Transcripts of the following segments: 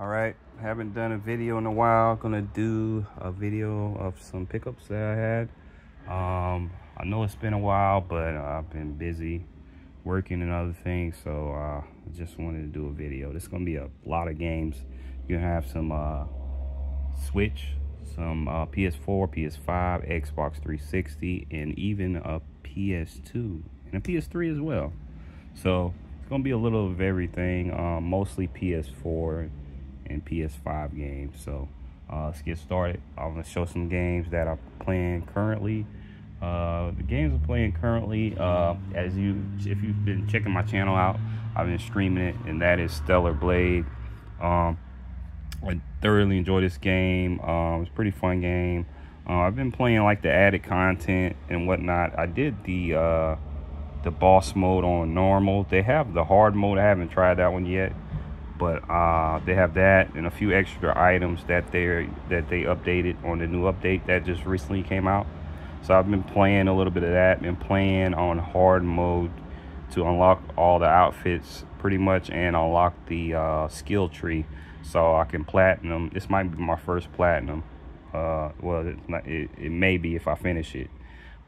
All right, haven't done a video in a while. Gonna do a video of some pickups that I had. I know it's been a while, but I've been busy working and other things, so I just wanted to do a video. This is gonna be a lot of games. You're gonna have some Switch, some PS4, PS5, Xbox 360, and even a PS2 and a PS3 as well. So it's gonna be a little of everything, mostly PS4 and PS5 games. So let's get started. I'm gonna show some games that I'm playing currently. The games I'm playing currently, if you've been checking my channel out, I've been streaming it, and that is Stellar Blade. I thoroughly enjoy this game. It's a pretty fun game. I've been playing like the added content and whatnot. I did the boss mode on normal. They have the hard mode. I haven't tried that one yet, but they have that and a few extra items that they updated on the new update that just recently came out. So I've been playing a little bit of that. Been playing on hard mode to unlock all the outfits pretty much and unlock the skill tree, so I can platinum. This might be my first platinum. Well, it may be if I finish it.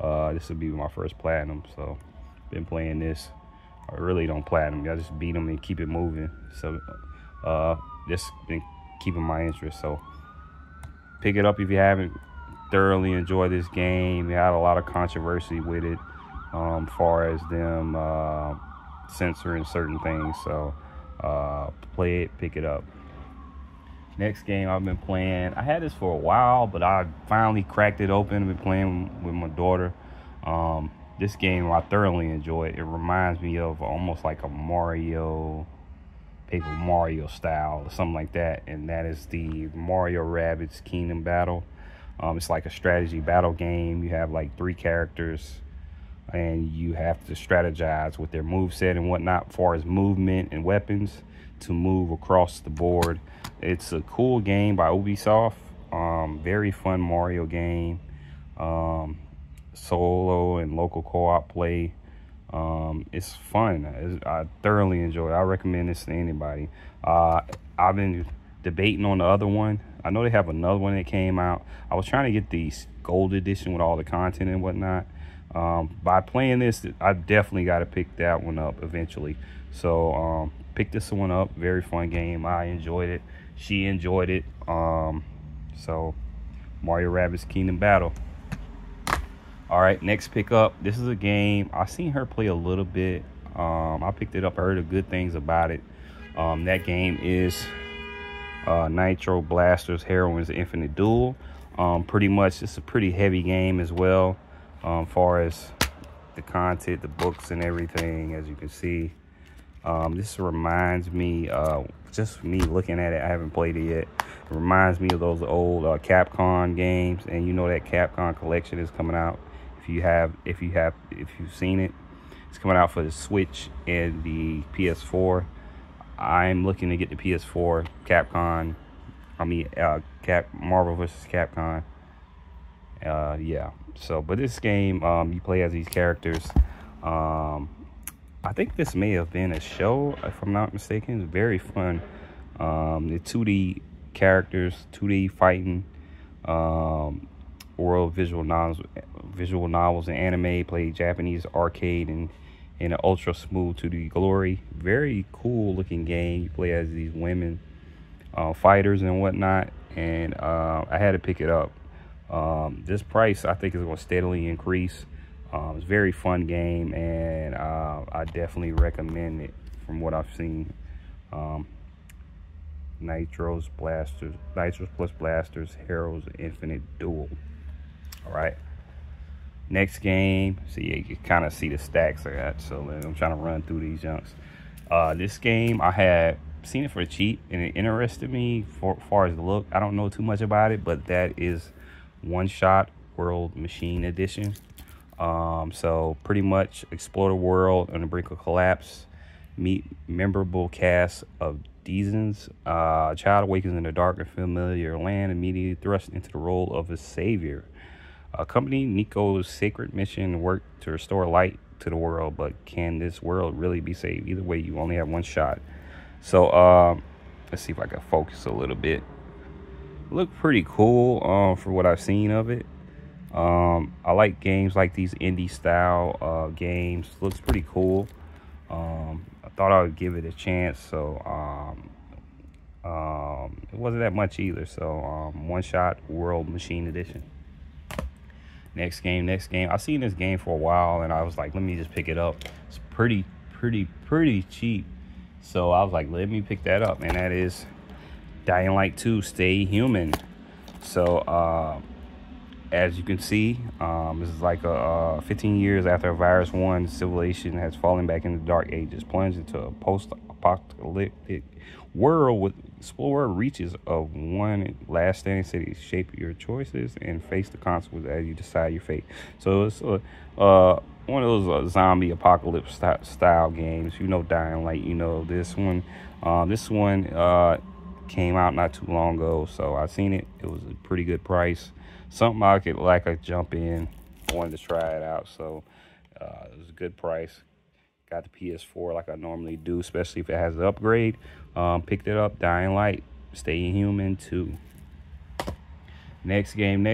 This will be my first platinum. So been playing this. I really don't platinum. I just beat them and keep it moving. So this been keeping my interest. So pick it up if you haven't. Thoroughly enjoy this game. We had a lot of controversy with it, far as them censoring certain things. So play it, pick it up. Next game I've been playing, I had this for a while, but I finally cracked it open. I've been playing with my daughter. This game I thoroughly enjoy it. It reminds me of almost like a Paper Mario style or something like that, and that is the Mario Rabbids Kingdom Battle. It's like a strategy battle game. You have like 3 characters, and you have to strategize with their moveset and whatnot, as far as movement and weapons, to move across the board. It's a cool game by Ubisoft. Very fun Mario game. Solo and local co-op play. It's fun. I thoroughly enjoy it. I recommend this to anybody. I've been debating on the other one. I know they have another one that came out. I was trying to get the gold edition with all the content and whatnot. By playing this, I definitely got to pick that one up eventually. So pick this one up. Very fun game. I enjoyed it. She enjoyed it. So Mario Rabbids Kingdom Battle. All right, next pickup. This is a game I seen her play a little bit. I picked it up. I heard good things about it. That game is Nitro Blasters Heroines Infinite Duel. Pretty much it's a pretty heavy game as well, far as the content, the books and everything. As you can see, this reminds me, just me looking at it, I haven't played it yet, it reminds me of those old Capcom games. And you know that Capcom Collection is coming out. If you've seen it, it's coming out for the Switch and the PS4. I'm looking to get the PS4 Marvel vs. Capcom. Yeah. So, but this game, you play as these characters. I think this may have been a show, if I'm not mistaken. It's very fun. The 2D characters, 2D fighting, world visual novels and anime. Play Japanese arcade and in an ultra smooth 2D glory. Very cool looking game. You play as these women fighters and whatnot, and I had to pick it up. This price I think is going to steadily increase. It's a very fun game, and I definitely recommend it from what I've seen. Nitros plus Blasters Heroes Infinite Duel. All right, next game. See, you can kind of see the stacks I got, so I'm trying to run through these junks. This game, I had seen it for cheap, and it interested me for far as the look. I don't know too much about it, but that is One Shot World Machine Edition. So pretty much explore the world on the brink of collapse, meet memorable cast of Deezens. A child awakens in a dark and familiar land, immediately thrust into the role of a savior. Accompany Nico's sacred mission, work to restore light to the world, but can this world really be saved? Either way, you only have one shot. So Let's see if I can focus a little bit. Look pretty cool for what I've seen of it. I like games like these indie style games. Looks pretty cool. I thought I would give it a chance. So it wasn't that much either. So One Shot World Machine Edition. Next game. I've seen this game for a while, and I was like, let me just pick it up. It's pretty cheap. So I was like, let me pick that up, and that is Dying Light 2 Stay Human. So as you can see, this is like 15 years after a virus one, civilization has fallen back into the dark ages, plunged into a post-apocalyptic world with explorer reaches of one last standing city. Shape your choices and face the consequences as you decide your fate. So it's one of those zombie apocalypse style games. You know Dying Light, you know this one. This one came out not too long ago, so I seen it. It was a pretty good price. Something I could jump in. I wanted to try it out, so it was a good price. Got the PS4 like I normally do, especially if it has the upgrade. Picked it up. Dying Light Stay Human 2. Next game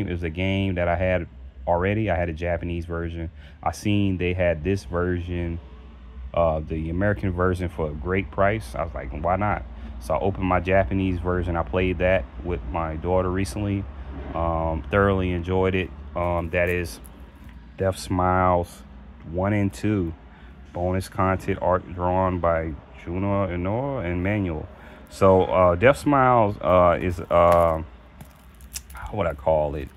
is a game that I had already. I had a Japanese version. I seen they had this version, the American version, for a great price. I was like, why not? So I opened my Japanese version. I played that with my daughter recently. Thoroughly enjoyed it. That is Death Smiles 1 and 2. Bonus content, art drawn by Juno Inoue and Manuel. So Death Smiles is how would I call it?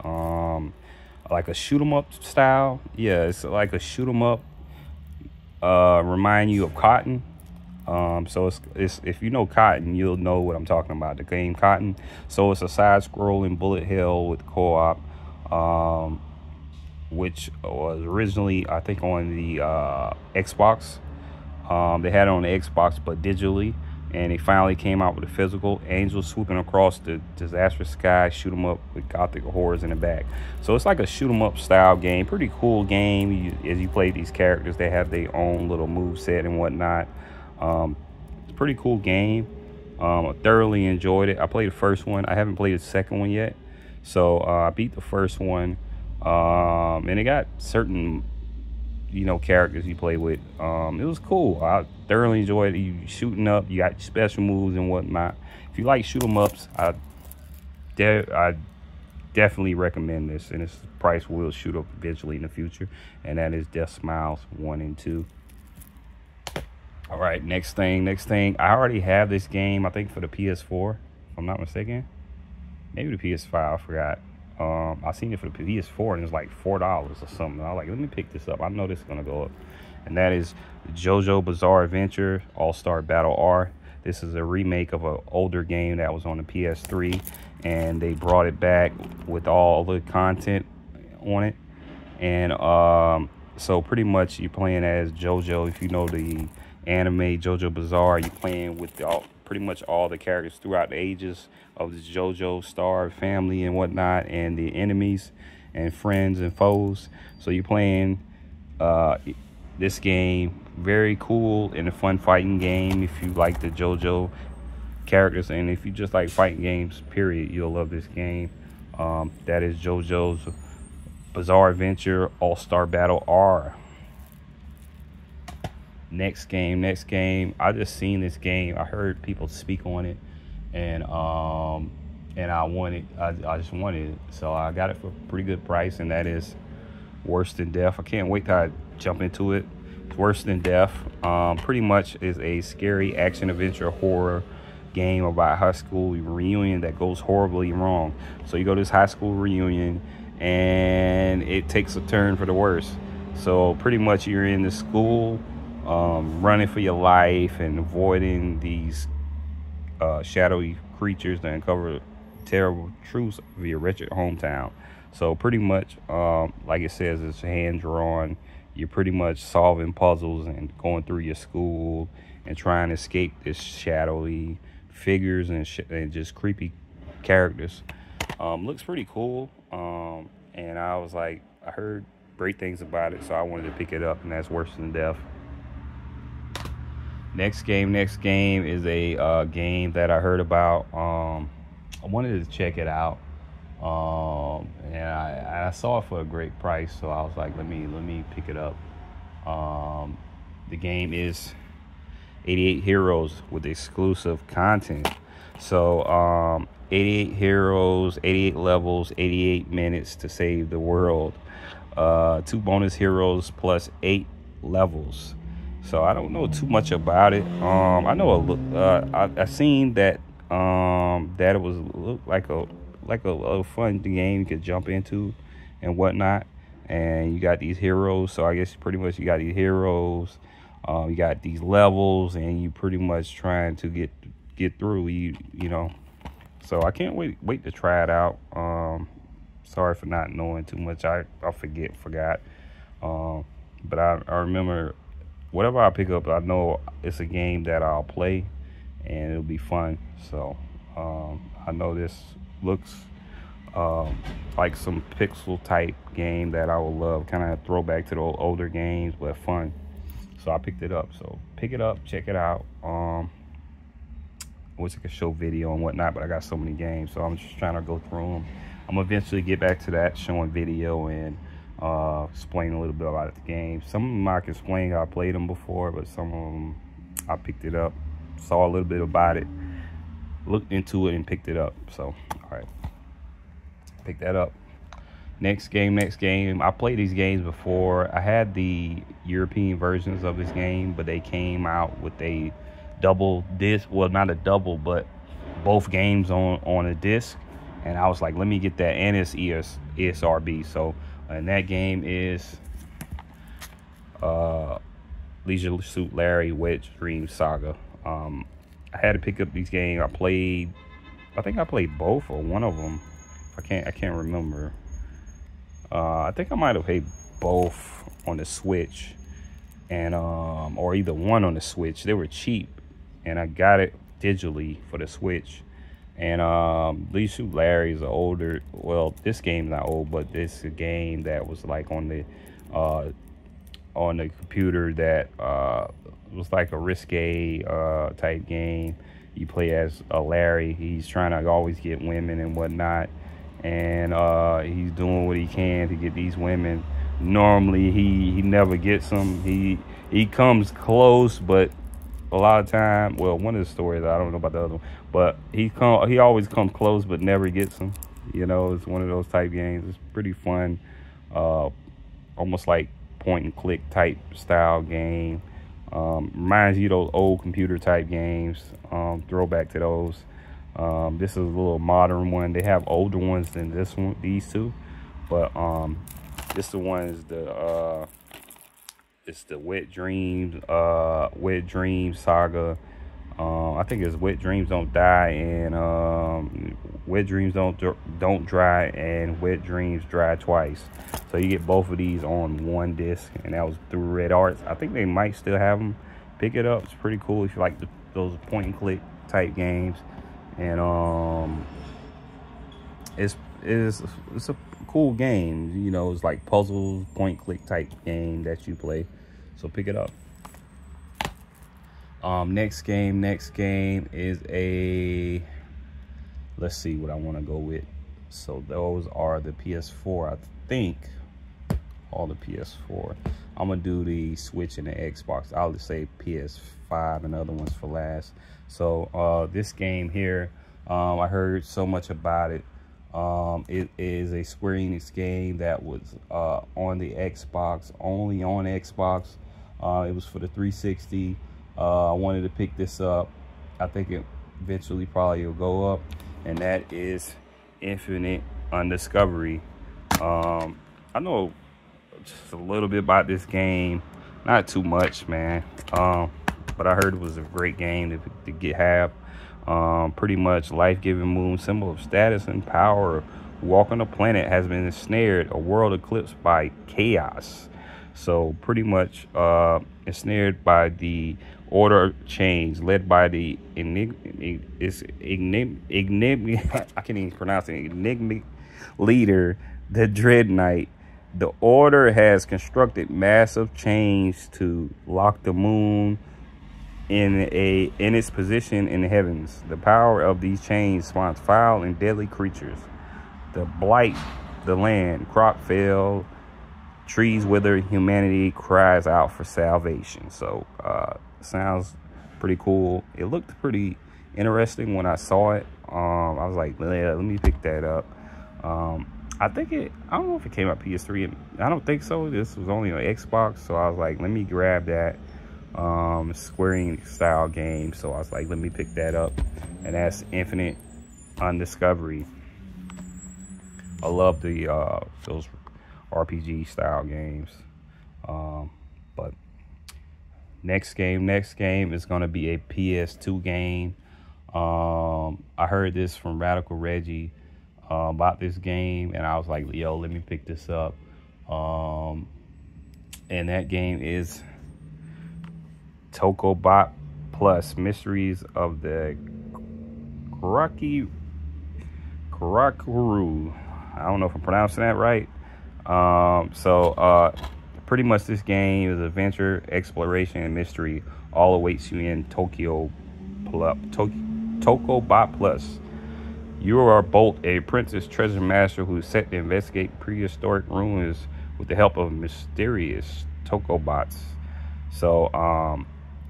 Like a shoot 'em up style. Yeah, it's like a shoot 'em up. Remind you of Cotton. So it's if you know Cotton, you'll know what I'm talking about. The game Cotton. So it's a side-scrolling bullet hell with co-op, which was originally, I think, on the Xbox. They had it on the Xbox, but digitally, and they finally came out with a physical. Angels swooping across the disastrous sky, shoot 'em up with gothic horrors in the back. So it's like a shoot 'em up style game. Pretty cool game. As you play these characters, they have their own little move set and whatnot. It's a pretty cool game. I thoroughly enjoyed it. I played the first one. I haven't played the second one yet. So I beat the first one. And it got certain, characters you play with. It was cool. I thoroughly enjoyed it. You shooting up, you got special moves and whatnot. If you like shoot 'em ups, I definitely recommend this, and its price will shoot up eventually in the future. And that is Death Smiles 1 and 2. All right, next thing. I already have this game, I think, for the PS4, if I'm not mistaken. Maybe the PS5, I forgot. I seen it for the PS4, and it was like $4 or something. I was like, let me pick this up. I know this is gonna go up. And that is JoJo Bizarre Adventure All-Star Battle R. This is a remake of an older game that was on the PS3, and they brought it back with all the content on it. And so pretty much you're playing as JoJo. If you know the anime JoJo Bizarre, you're playing with pretty much all the characters throughout the ages of the JoJo Star family and whatnot, and the enemies and friends and foes. So you're playing this game. Very cool and a fun fighting game. If you like the JoJo characters, and if you just like fighting games, period, you'll love this game. That is JoJo's Bizarre Adventure All-Star Battle R. Next game. I just seen this game. I heard people speak on it, and I just wanted it, so I got it for a pretty good price, and that is Worse Than Death. I can't wait till I jump into it. It's Worse Than Death. Pretty much is a scary action adventure horror game about high school reunion that goes horribly wrong. So you go to this high school reunion, and it takes a turn for the worse. So pretty much you're in the school, running for your life and avoiding these shadowy creatures that uncover terrible truths of your wretched hometown. So pretty much, like it says, it's hand-drawn. You're pretty much solving puzzles and going through your school and trying to escape this shadowy figures and just creepy characters. Looks pretty cool. And I was like, I heard great things about it, so I wanted to pick it up, and that's Worse Than Death. Next game is a game that I heard about. I wanted to check it out, and I saw it for a great price, so I was like, let me pick it up. The game is 88 Heroes with exclusive content. So 88 heroes, 88 levels, 88 minutes to save the world. 2 bonus heroes plus 8 levels. So I don't know too much about it. I know I seen that that it was looked like a fun game you could jump into and whatnot. And you got these heroes, so I guess pretty much you got these heroes. You got these levels, and you pretty much trying to get through. You know. So I can't wait to try it out. Sorry for not knowing too much. I forgot. But I remember whatever I pick up, I know it's a game that I'll play and it'll be fun. So I know this looks like some pixel type game that I would love. Kind of throwback to the older games, but fun. So I picked it up. So pick it up, check it out. I wish I could show video and whatnot, but I got so many games, so I'm just trying to go through them. I'm gonna eventually get back to that, showing video and explain a little bit about the game. Some of them I can explain how I played them before, but some of them I picked it up, saw a little bit about it, looked into it, and picked it up. So all right, pick that up. Next game. I played these games before. I had the European versions of this game, but they came out with a double disc. Well, not a double, but both games on a disc. And I was like, let me get that, and it's ESRB. So, and that game is Leisure Suit Larry Wet Dream Saga. I had to pick up these games. I think I played both or one of them. I can't remember. I think I might have played both on the Switch, and or either one on the Switch. They were cheap, and I got it digitally for the Switch. And Leisure Suit Larry is older. Well, this game's not old, but this is a game that was like on the computer that was like a risque type game. You play as a Larry. He's trying to always get women and whatnot, and he's doing what he can to get these women. Normally he never gets them. He comes close, but a lot of time, well, one of the stories, I don't know about the other one, but he always comes close but never gets them. You know, it's one of those type games. It's pretty fun, almost like point and click type style game. Reminds you of those old computer type games. Throwback to those. This is a little modern one. They have older ones than this one, these two, but this the one is it's the Wet Dreams Saga. I think it's Wet Dreams Don't Die, and Wet Dreams Don't Dry, and Wet Dreams Dry Twice. So you get both of these on one disc, and that was through Red Arts. I think they might still have them. Pick it up. It's pretty cool if you like those point and click type games, and it's a cool game. You know, it's like puzzles, point click type game that you play. So pick it up. Next game is a, let's see what I want to go with. So those are the PS4, I think. All the PS4. I'm gonna do the Switch and the Xbox. I'll just say PS5 and other ones for last. So this game here, I heard so much about it. It is a Square Enix game that was on the Xbox, only on Xbox. It was for the 360. I wanted to pick this up. I think it eventually probably will go up, and that is Infinite Undiscovery. I know just a little bit about this game, not too much, man, but I heard it was a great game to have. Pretty much life-giving moon, symbol of status and power, walk on a planet has been ensnared, a world eclipsed by chaos. So pretty much ensnared by the order change led by the enigmatic I can't even pronounce it, enigmatic leader, the Dread Knight. The order has constructed massive chains to lock the moon in its position in the heavens. The power of these chains spawns foul and deadly creatures. The blight the land, crop fail, trees wither, humanity cries out for salvation. So sounds pretty cool. It looked pretty interesting when I saw it. I was like, yeah, let me pick that up. I don't know if it came out PS3. I don't think so. This was only on Xbox, so I was like, let me grab that. Square Enix style game, so I was like, let me pick that up. And that's Infinite Undiscovery. I love the those RPG style games. But next game is gonna be a PS2 game. I heard this from Radical Reggie about this game, and I was like, yo, let me pick this up. And that game is Toco Bot Plus Mysteries of the Karakuru. I don't know if I'm pronouncing that right. Pretty much this game is adventure, exploration, and mystery all awaits you in Toco Bot Plus. You are Bolt, a princess treasure master who is set to investigate prehistoric ruins with the help of mysterious Toco bots. So,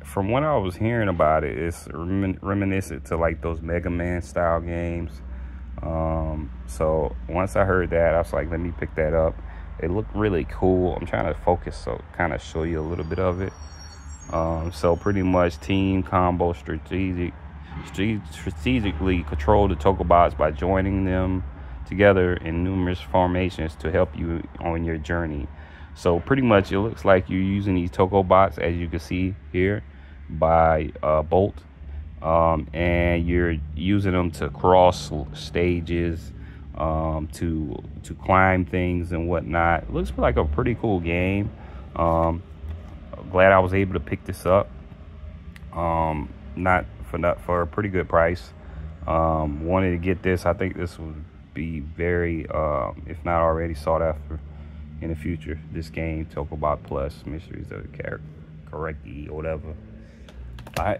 from what I was hearing about it, it's reminiscent to like those Mega Man style games. So once I heard that, I was like, let me pick that up. It looked really cool. I'm trying to focus, so kind of show you a little bit of it. So pretty much team combo strategically control the Tocobots by joining them together in numerous formations to help you on your journey. So pretty much it looks like you're using these Tocobots, as you can see here, by Bolt, and you're using them to cross stages, to climb things and whatnot. It looks like a pretty cool game. Glad I was able to pick this up, not for a pretty good price. Wanted to get this. I think this would be very, if not already, sought after in the future. This game, Tokobot Plus Mysteries of the Karaki or whatever. All right,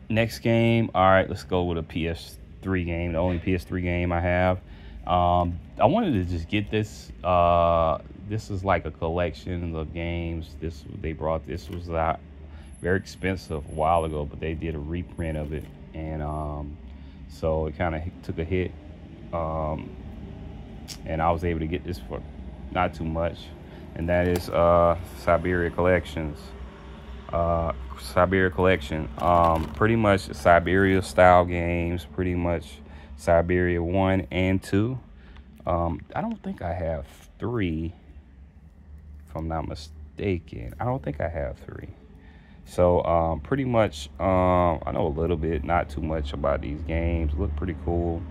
next game. All right, let's go with a PS3 game, the only PS3 game I have. I wanted to just get this. This is like a collection of games. This was very expensive a while ago, but they did a reprint of it, and so it kind of took a hit. And I was able to get this for not too much, and that is Siberia Collections. Siberia Collection, pretty much Siberia style games, pretty much Siberia 1 and 2. I don't think I have 3, if I'm not mistaken. I don't think I have 3. So pretty much I know a little bit, not too much about these games. Look pretty cool.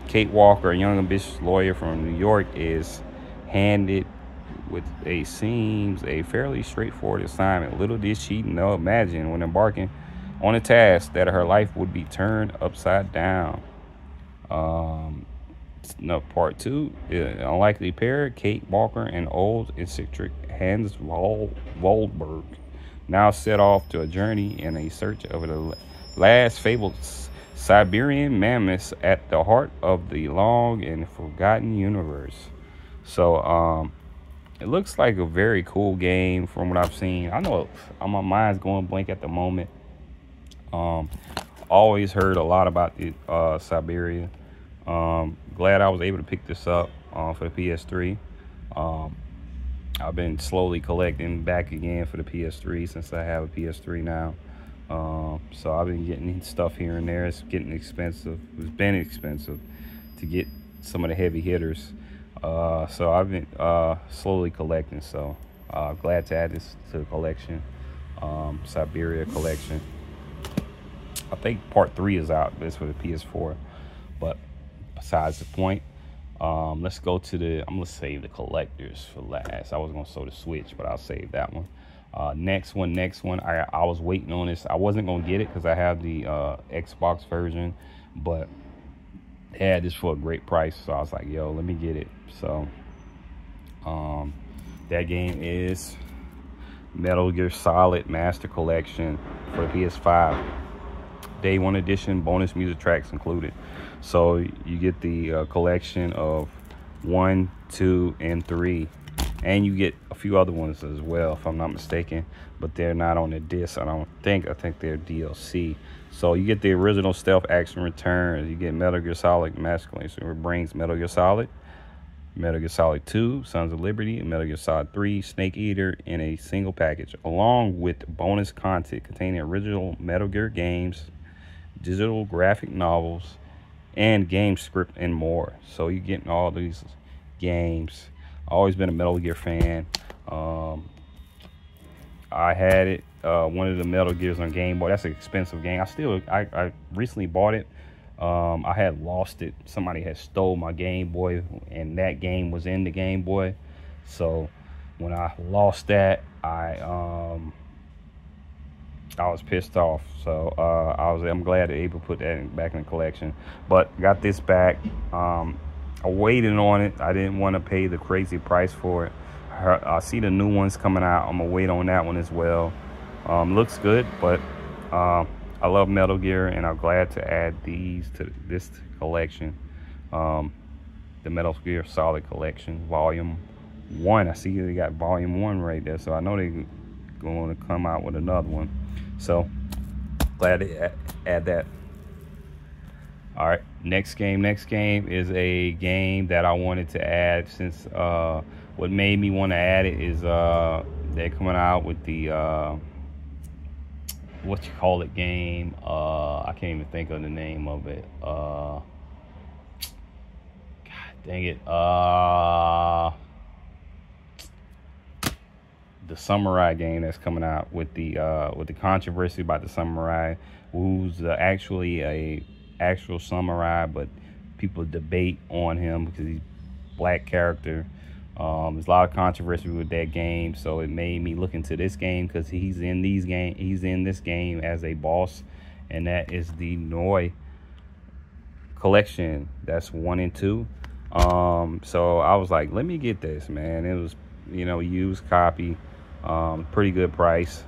Kate Walker, a young ambitious lawyer from New York, is handed with seems a fairly straightforward assignment. Little did she imagine when embarking on a task that her life would be turned upside down. Part 2, unlikely pair, Kate Walker and old eccentric Hans Waldberg, now set off to a journey in a search of the last fabled Siberian mammoths at the heart of the long and forgotten universe. So it looks like a very cool game from what I've seen. I know my mind's going blank at the moment. Always heard a lot about the Siberia. Glad I was able to pick this up for the PS3. I've been slowly collecting back again for the PS3 since I have a PS3 now. So I've been getting stuff here and there. It's getting expensive. It's been expensive to get some of the heavy hitters. So I've been slowly collecting. So glad to add this to the collection. Siberia Collection. I think part 3 is out. That's for the PS4. But besides the point, let's go to I'm gonna save the collectors for last. I was gonna show the Switch, but I'll save that one. Next one. I was waiting on this. I wasn't gonna get it because I have the Xbox version, but they had this for a great price, so I was like, yo, let me get it. So that game is Metal Gear Solid Master Collection for the PS5. Day 1 edition, bonus music tracks included. So you get the collection of 1, 2, and 3. And you get a few other ones as well, if I'm not mistaken. But they're not on the disc, I don't think. I think they're DLC. So you get the original Stealth Action Returns. You get Metal Gear Solid Master Collection, which brings Metal Gear Solid, Metal Gear Solid 2, Sons of Liberty, and Metal Gear Solid 3, Snake Eater in a single package, along with bonus content containing original Metal Gear games, digital graphic novels, and game script and more. So you're getting all these games. Always been a Metal Gear fan. I had it, one of the Metal Gears on Game Boy. That's an expensive game. I recently bought it. I had lost it. Somebody had stole my Game Boy, and that game was in the Game Boy. So when I lost that, I was pissed off. So I'm glad they're able to put that back in the collection. But got this back. I waited on it. I didn't want to pay the crazy price for it. I see the new ones coming out. I'm gonna wait on that one as well. Looks good, but I love Metal Gear, and I'm glad to add these to this collection. The Metal Gear Solid Collection, Volume 1. I see they got Volume 1 right there, so I know they're going to come out with another one. So glad to add that. All right, next game is a game that I wanted to add, since what made me want to add it is they're coming out with the what you call it game. I can't even think of the name of it. God dang it. The samurai game that's coming out with the controversy about the samurai, who's actually a actual samurai, but people debate on him because he's a black character. There's a lot of controversy with that game, so it made me look into this game, because he's in this game as a boss, and that is the Noi Collection. That's 1 and 2. So I was like, let me get this, man. It was, used copy, pretty good price.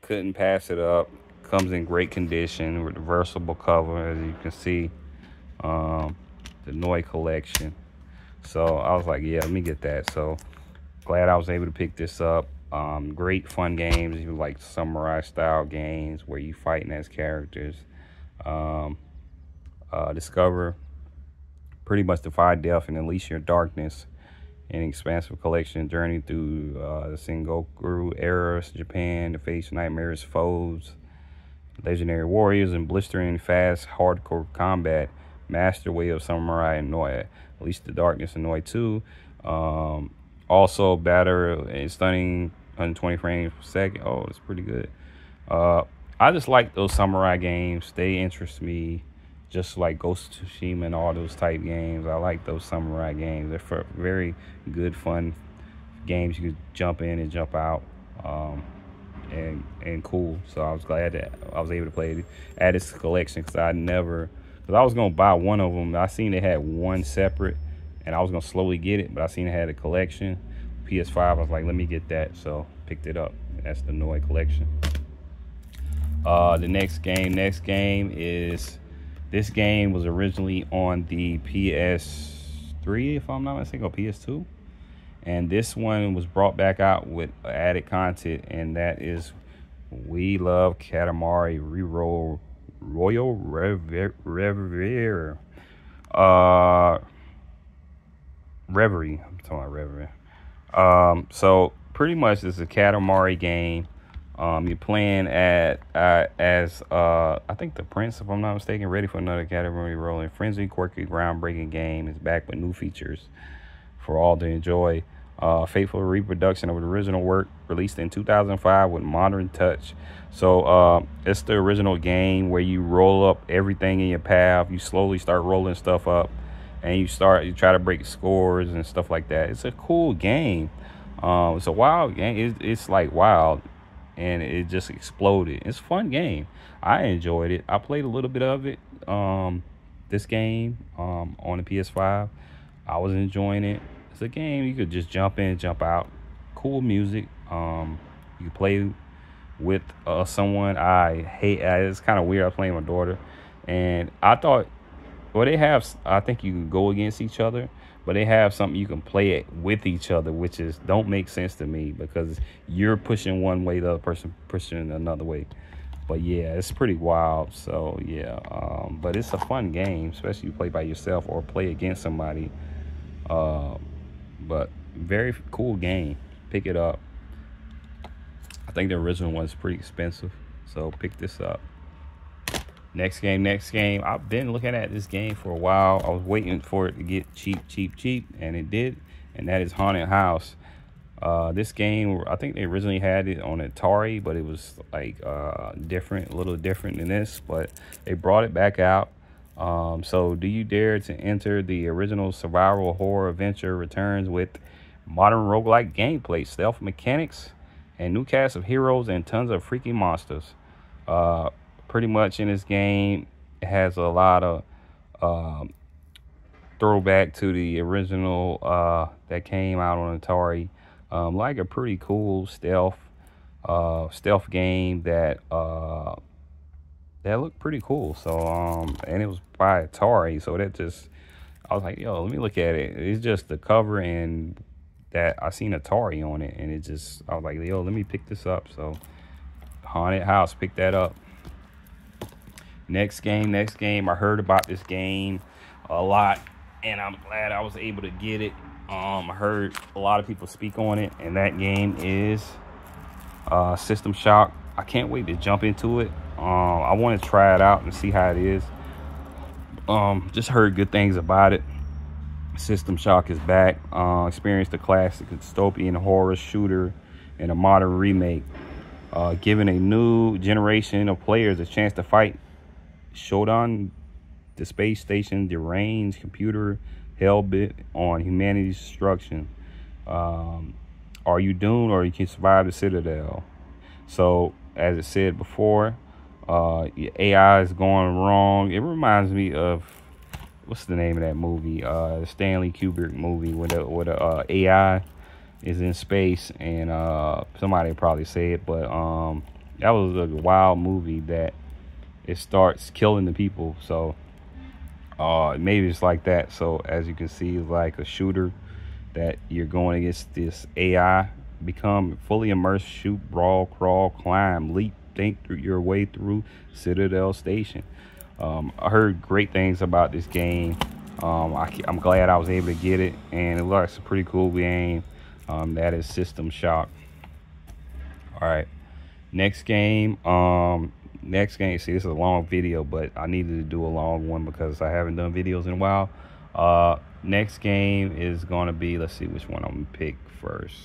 Couldn't pass it up. Comes in great condition with reversible cover, as you can see. The Noi Collection. So I was like, yeah, let me get that. So glad I was able to pick this up. Great fun games. You like samurai style games where you fighting as characters. Discover, pretty much defy death and unleash your darkness. An expansive collection journey through the Sengoku era, Japan, to face nightmares, foes, legendary warriors, and blistering fast hardcore combat. Master way of samurai and Noi. Unleash the darkness in Noi 2. Also better and stunning 120 frames per second. Oh, it's pretty good. I just like those samurai games. They interest me, just like Ghost of Tsushima and all those type games. I like those samurai games. They're very good, fun games. You can jump in and jump out, and cool. So I was glad that I was able to add this collection, because I was gonna buy one of them. I seen they had one separate, and I was gonna slowly get it, but I seen it had a collection. PS5, I was like, let me get that, so picked it up. That's the Noi Collection. The next game is, this game was originally on the PS3, if I'm not mistaken, or PS2, and this one was brought back out with added content, and that is We Love Katamari Royal Reverie. Reverie. I'm talking about Reverie. So pretty much it's a Katamari game. You're playing as I think the Prince, if I'm not mistaken, ready for another Katamari rolling frenzy, quirky, groundbreaking game. Is back with new features for all to enjoy. Faithful reproduction of the original work, released in 2005 with modern touch. So it's the original game where you roll up everything in your path. You slowly start rolling stuff up, and you try to break scores and stuff like that. It's a cool game. It's a wild game. It's like wild, and it just exploded. It's a fun game. I enjoyed it. I played a little bit of it. This game on the PS5. I was enjoying it. It's a game you could just jump in, jump out. Cool music. You play with someone. I hate. It's kind of weird. I was playing with my daughter, and I thought, well, they have. I think you can go against each other, but they have something you can play it with each other, which is don't make sense to me because you're pushing one way, the other person pushing another way. But yeah, it's pretty wild. So yeah, but it's a fun game, especially if you play by yourself or play against somebody. But very cool game. Pick it up. I think the original one's pretty expensive, so pick this up. Next game. I've been looking at this game for a while. I was waiting for it to get cheap, and it did. And that is Haunted House. This game, I think they originally had it on Atari, but it was like different, a little different than this. But they brought it back out. So do you dare to enter the original survival horror adventure returns with modern roguelike gameplay, stealth mechanics, and new cast of heroes and tons of freaky monsters. Pretty much in this game, it has a lot of throwback to the original that came out on Atari. Like a pretty cool stealth game that looked pretty cool. So and it was by Atari, so that just, I was like, yo, let me look at it. It's just the cover and that I seen Atari on it, and it just, I was like, yo, let me pick this up. So Haunted House, pick that up. Next game. I heard about this game a lot, and I'm glad I was able to get it. I heard a lot of people speak on it, and that game is System Shock. I can't wait to jump into it. I want to try it out and see how it is. Just heard good things about it. System Shock is back. Experience the classic dystopian horror shooter in a modern remake, giving a new generation of players a chance to fight Shodan, the space station deranged computer hell-bent on humanity's destruction. Are you doomed, or you can survive the Citadel? So, as it said before, AI is going wrong. It reminds me of, what's the name of that movie? The Stanley Kubrick movie where the AI is in space, and somebody probably say it, but that was a wild movie that it starts killing the people. So maybe it's like that. So as you can see, it's like a shooter that you're going against this AI. Become fully immersed, shoot, brawl, crawl, climb, leap, think through your way through Citadel Station. I heard great things about this game. I'm glad I was able to get it, and it looks a pretty cool game. That is System Shock. All right, next game. See, this is a long video, but I needed to do a long one because I haven't done videos in a while. Next game is gonna be, let's see which one I'm gonna pick first.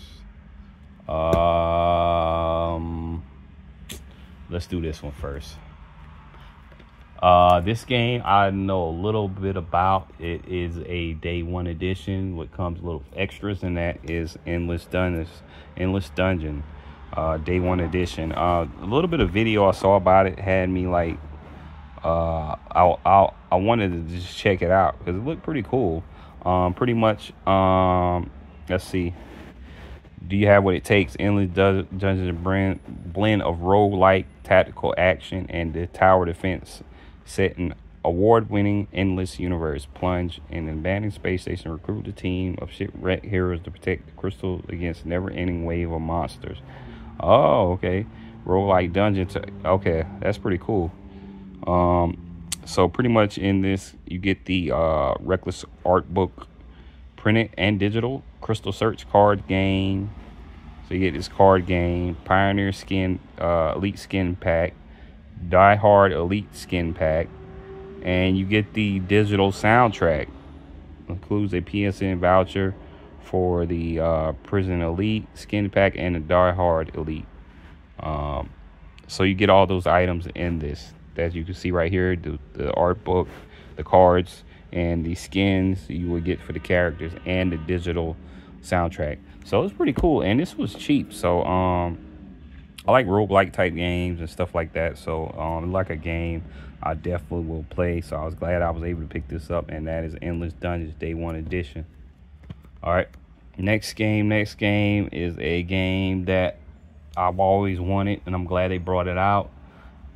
Let's do this one first. This game I know a little bit about. It is a day one edition. What comes little extras, and that is Endless Dungeon. Day one edition. A little bit of video I saw about it had me like, I wanted to just check it out because it looked pretty cool. Pretty much, let's see. Do you have what it takes? Endless Dungeon blend of roguelike tactical action and the tower defense set in award-winning endless universe. Plunge in an abandoned space station, recruit a team of shipwrecked heroes to protect the crystal against never-ending wave of monsters. Oh, okay. Roguelike dungeon. Okay, that's pretty cool. So pretty much in this, you get the Reckless art book, printed and digital, Crystal Search card game. So you get this card game, Pioneer Skin, Elite Skin Pack, Die Hard Elite Skin Pack, and you get the digital soundtrack. Includes a PSN voucher for the Prison Elite Skin Pack and the Die Hard Elite. So you get all those items in this, as you can see right here, the art book, the cards, and the skins you would get for the characters, and the digital soundtrack. So it's pretty cool, and this was cheap. So I like roguelike type games and stuff like that. So like a game I definitely will play. So I was glad I was able to pick this up, and that is Endless Dungeons Day 1 edition. All right, next game is a game that I've always wanted, and I'm glad they brought it out.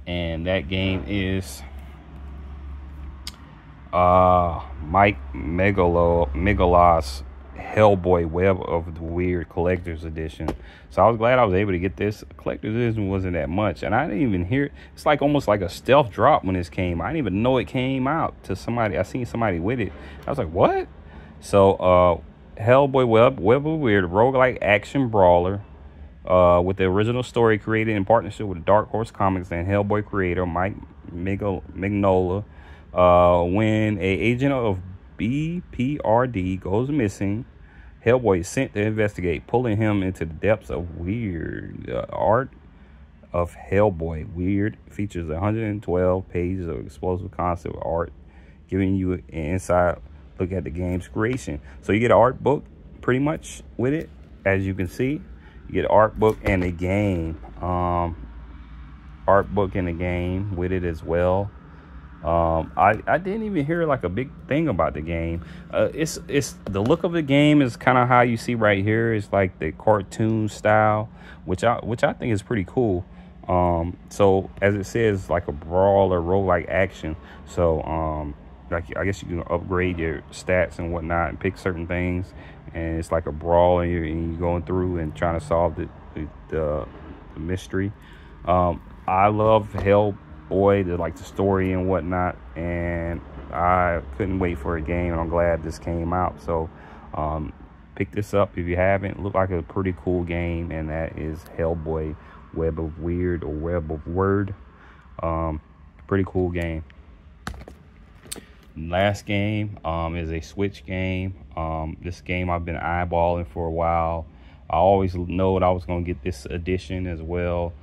And that game is Mike Megalos's Hellboy Web of the Weird Collector's Edition. So I was glad I was able to get this. Collector's Edition wasn't that much, and I didn't even hear it. It's like almost like a stealth drop when this came. I didn't even know it came out to somebody. I seen somebody with it. I was like, what? So Hellboy Web of Weird, roguelike action brawler, with the original story created in partnership with Dark Horse Comics and Hellboy creator Mike Mignola. When an agent of BPRD goes missing, Hellboy is sent to investigate, pulling him into the depths of weird. Art of Hellboy Weird features 112 pages of explosive concept art, giving you an inside look at the game's creation. So you get an art book pretty much with it, as you can see. You get an art book and a game. Art book and a game with it as well. I didn't even hear like a big thing about the game. It's the look of the game is kind of how you see right here. It's like the cartoon style, which I think is pretty cool. So as it says, like a brawler roguelike action. So like I guess you can upgrade your stats and whatnot and pick certain things, and it's like a brawl, and you're going through and trying to solve the mystery. I love Hellboy, the story and whatnot, and I couldn't wait for a game, and I'm glad this came out. So pick this up if you haven't. Look like a pretty cool game, and that is Hellboy Web of Weird, or Web of Word. Pretty cool game. Last game is a Switch game. This game I've been eyeballing for a while. I always know that I was going to get this edition as well.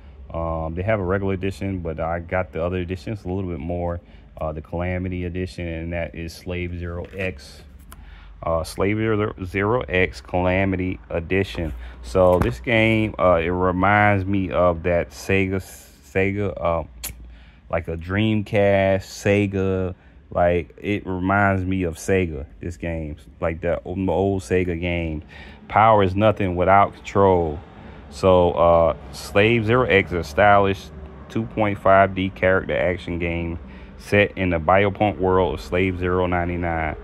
They have a regular edition, but I got the other editions a little bit more, the Calamity edition, and that is Slave Zero X. Slave Zero X Calamity edition. So this game, it reminds me of that Sega, like a Dreamcast, Sega. Like, it reminds me of Sega, this game, like the old Sega games. Power is nothing without control. So Slave Zero X is a stylish 2.5D character action game set in the biopunk world of Slave 099.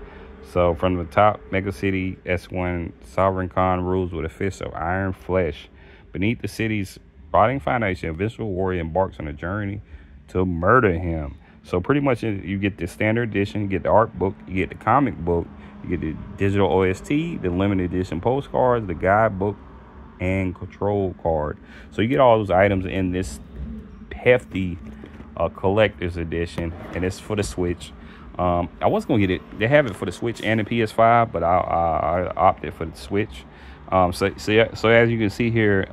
So from the top mega city S1, Sovereign Khan rules with a fist of iron flesh. Beneath the city's rotting foundation, a visual warrior embarks on a journey to murder him. So pretty much you get the standard edition, you get the art book, you get the comic book, you get the digital OST, the limited edition postcards, the guidebook, and control card. So you get all those items in this hefty collector's edition, and it's for the Switch. I was gonna get it. They have it for the Switch and the PS5, but I opted for the Switch. So as you can see here,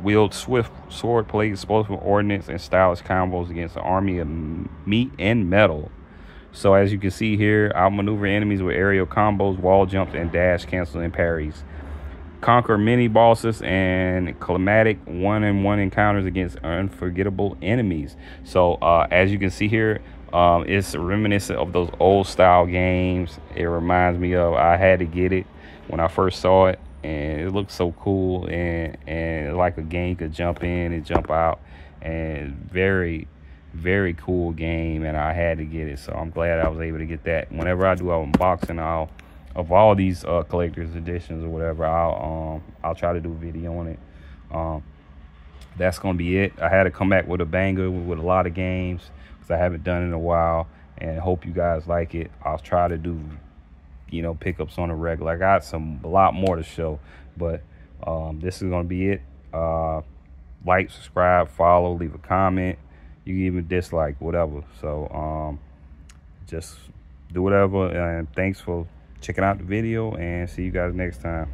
wield swift sword play, explosive ordnance, and stylish combos against an army of meat and metal. So as you can see here, I'll maneuver enemies with aerial combos, wall jumps, and dash cancels and parries. Conquer mini bosses and climatic one-on-one encounters against unforgettable enemies. So as you can see here, it's reminiscent of those old style games. It reminds me of, I had to get it when I first saw it, and it looks so cool, and like a game you could jump in and jump out, and very cool game, and I had to get it. So I'm glad I was able to get that. Whenever I do an unboxing of all these collector's editions or whatever, I'll try to do a video on it. That's gonna be it. I had to come back with a banger with a lot of games because I haven't done it in a while, and hope you guys like it. I'll try to do pickups on a regular. I got a lot more to show, but this is gonna be it. Like, subscribe, follow, leave a comment. You can even dislike, whatever. So just do whatever, and thanks for checking out the video, and see you guys next time.